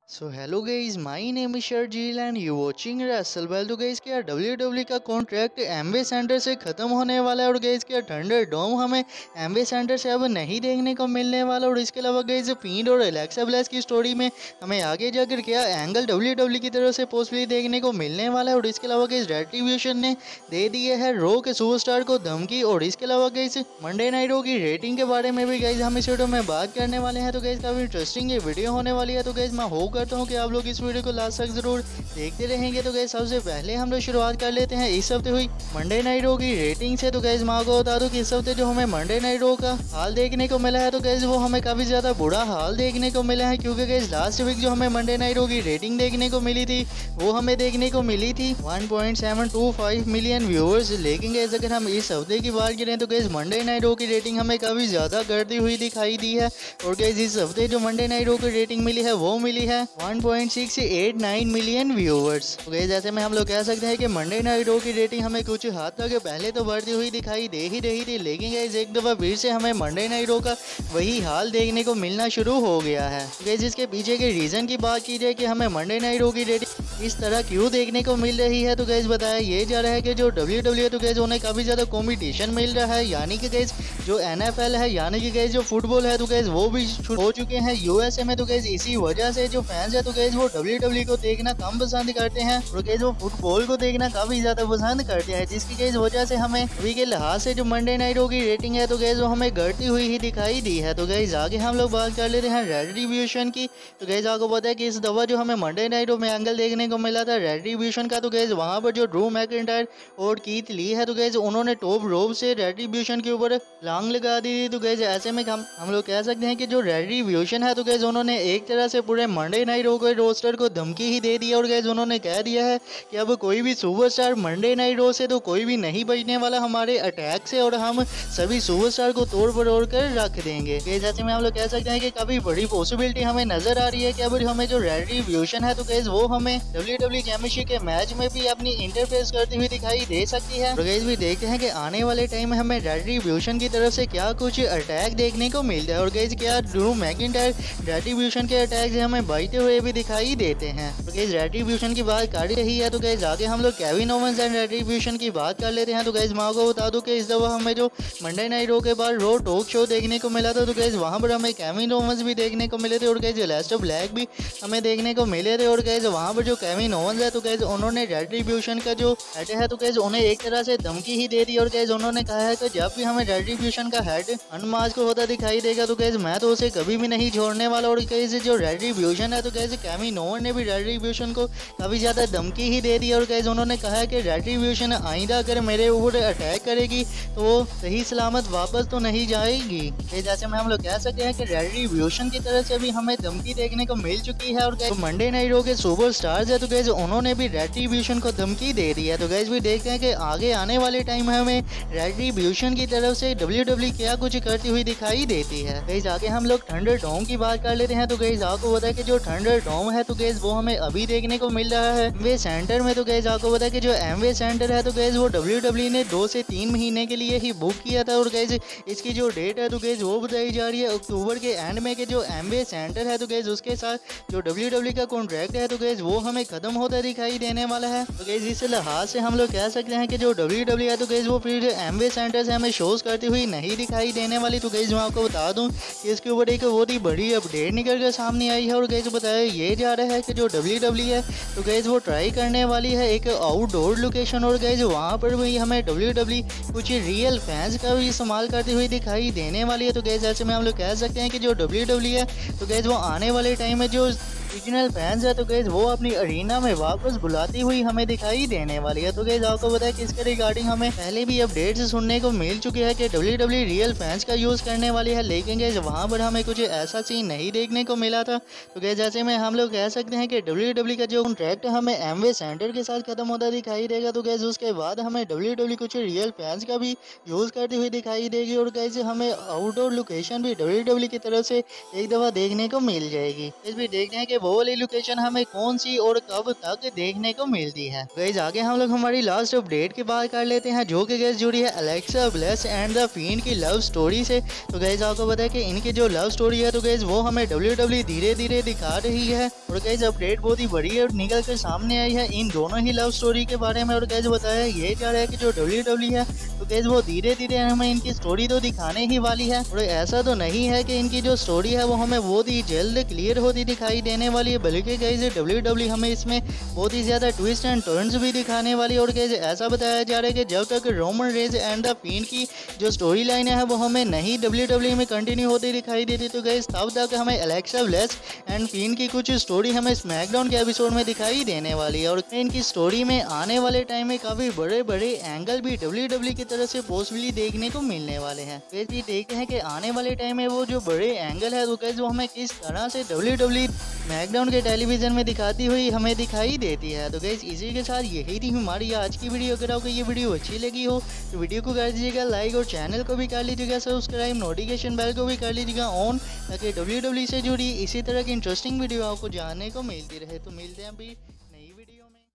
So hello guys, my name is Sharjeel and you watching wrestle. Well तो guys क्या WW का contract Amway centre से खत्म होने वाला है और गाइस क्या थंडर डोम हमें एमवे सेंटर से अब नहीं देखने को मिलने वाला। और इसके अलावा गाइस फील्ड और एलेक्सा ब्लेस की स्टोरी में हमें आगे जाकर क्या एंगल डब्ल्यूडब्ल्यू की तरफ से पॉसिबली देखने को मिलने वाला है। और इसके अलावा गाइस रेट्रिब्यूशन ने दे दिए है रो के सुपरस्टार को धमकी। और इसके अलावा गाइस मंडे नाइट रो की रेटिंग के बारे में भी गाइस हम इस वीडियो में बात करने वाले हैं। तो गाइस काफी इंटरेस्टिंग ये वीडियो होने वाली है। तो गाइस मैं होप करता हूँ कि आप लोग इस वीडियो को लास्ट तक जरूर देखते रहेंगे। तो गाइस सबसे पहले हम लोग शुरुआत कर लेते हैं इस हफ्ते हुई मंडे नाइट रो की रेटिंग से। तो गाइस मैं आपको बता दूं कि इस हफ्ते जो हमें मंडे नाइट रो का हाल देखने को मिला है तो गाइस वो हमें काफी ज्यादा बुरा हाल देखने को मिला है, क्योंकि गाइस लास्ट वीक जो हमें मंडे नाइट रो की रेटिंग देखने को मिली थी वो हमें देखने को मिली थी 1.725 मिलियन व्यूअर्स। लेकिन गाइस अगर हम इस हफ्ते की बात करें तो गाइस मंडे नाइट रो की रेटिंग हमें काफी ज्यादा गिरती हुई दिखाई दी है। और गाइस इस हफ्ते जो मंडे नाइट रो की रेटिंग मिली है वो मिली है 1.689 मिलियन व्यूअर्स। तो गाइस ऐसे में हम लोग कह सकते हैं कि मंडे नाइट रो की रेटिंग हमें कुछ हद तक पहले तो बढ़ती हुई दिखाई दे ही रही थी, लेकिन गाइस एक दफा फिर से हमें मंडे नाइट रो का वही हाल देखने को मिलना शुरू हो गया है। तो गाइस इसके पीछे के रीजन की बात की जाए कि हमें मंडे नाइट रो की रेटिंग इस तरह क्यों देखने को मिल रही है, तो गाइस बताया ये जा रहा है कि जो डब्ल्यूडब्ल्यू है तो गाइस उन्हें काफी ज्यादा कंपटीशन मिल रहा है, यानी कि गाइस जो एनएफएल है यानी कि गाइस जो फुटबॉल है तो गाइस वो भी शुरू हो चुके हैं यूएसए में। तो गाइस इसी वजह से जो फैंस है तो गाइस वो डब्ल्यूडब्ल्यू को देखना कम पसंद करते हैं और गाइस वो फुटबॉल को देखना काफी ज्यादा पसंद करते हैं, जिसकी गाइस वजह से हमें अभी के लिहाज से जो मंडे नाइट रो की रेटिंग है तो गाइस वो हमें घटती हुई ही दिखाई दी है। तो गाइस आगे हम लोग बात कर लेते हैं रेट्रिब्यूशन की। तो गाइस आपको पता है कि इस दफा जो हमें मंडे नाइट रो में एंगल देखने को मिला था रेट्रिब्यूशन का, तो गाइस वहां पर जो ड्रू मैकिंटायर और कीथ ली है तो गाइस उन्होंने टॉप रोप से रेट्रिब्यूशन के ऊपर लांग लगा दी थी। तो गाइस ऐसे में हम लोग कह सकते हैं कि जो रेट्रिब्यूशन है तो गाइस उन्होंने एक तरह से पूरे मंडे नाइट रो के रोस्टर को धमकी ही दे दी। और गाइस उन्होंने कह दिया है कि अब कोई भी सुपरस्टार मंडे नाइट रो से तो कोई भी नहीं बचने वाला हमारे अटैक से, और हम सभी सुपरस्टार को तोड़ पड़ोड़ कर रख देंगे। गाइस ऐसे में हम लोग कह सकते हैं कि काफी बड़ी पॉसिबिलिटी हमें नजर आ रही है कि अब हमें जो रेट्रिब्यूशन है तो गाइस वो हमें डब्ल्यूडब्ल्यू चैंपियनशिप के मैच में भी अपनी इंटरफेस करती हुई दिखाई दे सकती है। और गाइस भी देखते हैं कि आने वाले टाइम में हमें रेट्रिब्यूशन की तरफ से क्या कुछ अटैक देखने को मिलता है। और गाइस क्या ड्रू मैकिंटायर रेट्रिब्यूशन के अटैक से हमें बचते हुए भी दिखाई देते हैं। तो गाइस रेट्रिब्यूशन की बात कर रही है तो गाइस आगे हम लोग केविन ओवेंस एंड रेट्रिब्यूशन की बात कर लेते हैं। तो गाइस मैं आपको बता दूं कि इस दफा हमें जो मंडे नाइट रो के बाद रो टॉक शो देखने को मिला था तो गाइस वहां पर हमें केविन ओवेंस भी देखने को मिले थे और गाइस एलिस्टर ब्लैक भी हमें देखने को मिले थे। और गाइस वहां पर जो केविन ओवेंस है तो गाइस उन्होंने रेट्रिब्यूशन का जो हेड है तो गाइस उन्हें एक तरह से धमकी ही दे दी। और गाइस उन्होंने कहा है कि जब भी हमें रेट्रिब्यूशन का हेड अनमास्क होता दिखाई देगा तो गाइस मैं तो उसे कभी भी नहीं छोड़ने वाला। और गाइस जो रेट्रिब्यूशन है तो गाइस केविन ओवेंस ने भी रेट्रिब्यूशन को काफी ज्यादा धमकी ही दे दी। और गाइस उन्होंने कहा है कि रेट्रिब्यूशन आइंदा अगर मेरे ऊपर अटैक करेगी तो वो सही सलामत वापस तो नहीं जाएगी। जैसे में हम लोग कह सकते हैं कि रेट्रिब्यूशन की तरफ से भी हमें धमकी देखने को मिल चुकी है। और गाइस मंडे नाइट रो के सुपर स्टार्स है तो गाइस उन्होंने भी रेट्रिब्यूशन को धमकी दे दी है। तो गाइस भी देखते हैं कि आगे आने वाले टाइम में हमें रेट्रिब्यूशन की तरफ से डब्ल्यूडब्ल्यू क्या कुछ करती हुई दिखाई देती है। गाइस आगे हम लोग थंडर डोम की बात कर लेते हैं। तो गाइस आपको पता है कि जो थंडर डोम है तो गाइस वो हमें अभी देखने को मिल रहा है एमवे सेंटर में। तो गाइस आपको पता है कि जो एमवे सेंटर है तो गाइस वो डब्ल्यूडब्ल्यू ने 2 से 3 महीने के लिए ही बुक किया था। और गाइस इसकी जो डेट है तो गाइस वो बताई जा रही है अक्टूबर के एंड में कि जो एमवे सेंटर है तो गाइस उसके साथ जो डब्ल्यूडब्ल्यू का कॉन्ट्रैक्ट है तो गाइस वो हमें खत्म होता दिखाई देने वाला है। तो गाइस इस लिहाज से हम लोग कह सकते हैं कि जो डब्ल्यूडब्ल्यू है तो गाइस वो फिर एमवे सेंटर से हमें शोज करती हुई नहीं दिखाई देने वाली। तो गाइस मैं आपको बता दूं कि इसके ऊपर एक बहुत ही बड़ी अपडेट निकल कर सामने आई है। और गाइस बताया ये जा रहा है कि जो डब्ल्यूडब्ल्यू है तो गाइस वो ट्राई करने वाली है एक आउटडोर लोकेशन। और गाइस वहाँ पर भी हमें डब्ल्यूडब्ल्यू कुछ रियल फैंस का भी इस्तेमाल करती हुई दिखाई देने वाली है। तो गाइस ऐसे में हम लोग कह सकते हैं कि जो डब्ल्यूडब्ल्यू है तो गाइस वो आने वाले टाइम में जो रीजनल फैंस है तो गाइस वो अपनी अरीना में वापस बुलाती हुई हमें दिखाई देने वाली है। तो गाइस आपको पता है कि इसके रिगार्डिंग हमें पहले भी अपडेट्स सुनने को मिल चुकी है कि डब्ल्यूडब्ल्यू रियल फैंस का यूज करने वाली है, लेकिन गाइस वहां पर हमें कुछ ऐसा सीन नहीं देखने को मिला था। तो गाइस ऐसे में हम लोग कह सकते हैं कि डब्ल्यूडब्ल्यू का जो कॉन्ट्रैक्ट हमें एमवे सेंटर के साथ खत्म होता दिखाई देगा। तो गाइस उसके बाद हमें डब्ल्यूडब्ल्यू कुछ रियल फैंस का भी यूज करती हुई दिखाई देगी। और गाइस हमें आउटडोर लोकेशन भी डब्ल्यूडब्ल्यू की तरफ से एक दफा देखने को मिल जाएगी। इस भी देखते हैं कि वो वाली लोकेशन हमें कौन सी और कब तक देखने को मिलती है। गाइस आगे हम लोग हमारी लास्ट अपडेट की बात कर लेते हैं, जो कि गाइस जुड़ी है Alexa bless and the field की लव स्टोरी से। तो गाइस आपको पता है कि इनकी जो लव स्टोरी है तो गाइस वो हमें WWE धीरे धीरे दिखा रही है और गाइस अपडेट बहुत ही बड़ी है और निकल कर सामने आई है इन दोनों ही लव स्टोरी के बारे में। और गाइस बताया ये जा रहा है कि जो WWE है तो गाइस वो धीरे धीरे हमें इनकी स्टोरी तो दिखाने ही वाली है। और ऐसा तो नहीं है कि इनकी जो स्टोरी है वो हमें बहुत ही जल्द क्लियर होती दिखाई देने वाली है, बल्कि गाइस WWE हमें इसमें बहुत ही ज्यादा ट्विस्ट एंड टर्न्स भी दिखाने वाली है। और गाइस ऐसा बताया जा रहा है कि जब तक रोमन रेंज एंड द फिंड की जो स्टोरी लाइन है वो हमें नहीं WWE में कंटिन्यू होती दिखाई देती, तो गाइस तब तक हमें एलेक्सा ब्लेस एंड फिंड की कुछ स्टोरी हमें स्मैकडाउन के एपिसोड में दिखाई देने वाली है। और इनकी स्टोरी में आने वाले टाइम में काफी बड़े बड़े एंगल भी WWE की तरफ से पॉसिबली देखने को मिलने वाले हैं। गाइस भी देखते हैं कि आने वाले टाइम में वो जो बड़े एंगल है तो गाइस वो हमें किस तरह से WWE स्मैकडाउन के टेलीविजन में दिखाती हुई हमें दिखाई देती है। तो गाइस इसी के साथ यही थी हमारी आज की वीडियो। अगर आपको ये वीडियो अच्छी लगी हो तो वीडियो को कर दीजिएगा लाइक और चैनल को भी कर लीजिएगा सब्सक्राइब, नोटिफिकेशन बेल को भी कर लीजिएगा ऑन, ताकि WWE से जुड़ी इसी तरह की इंटरेस्टिंग वीडियो आपको जानने को मिलती रहे। तो मिलते हैं अभी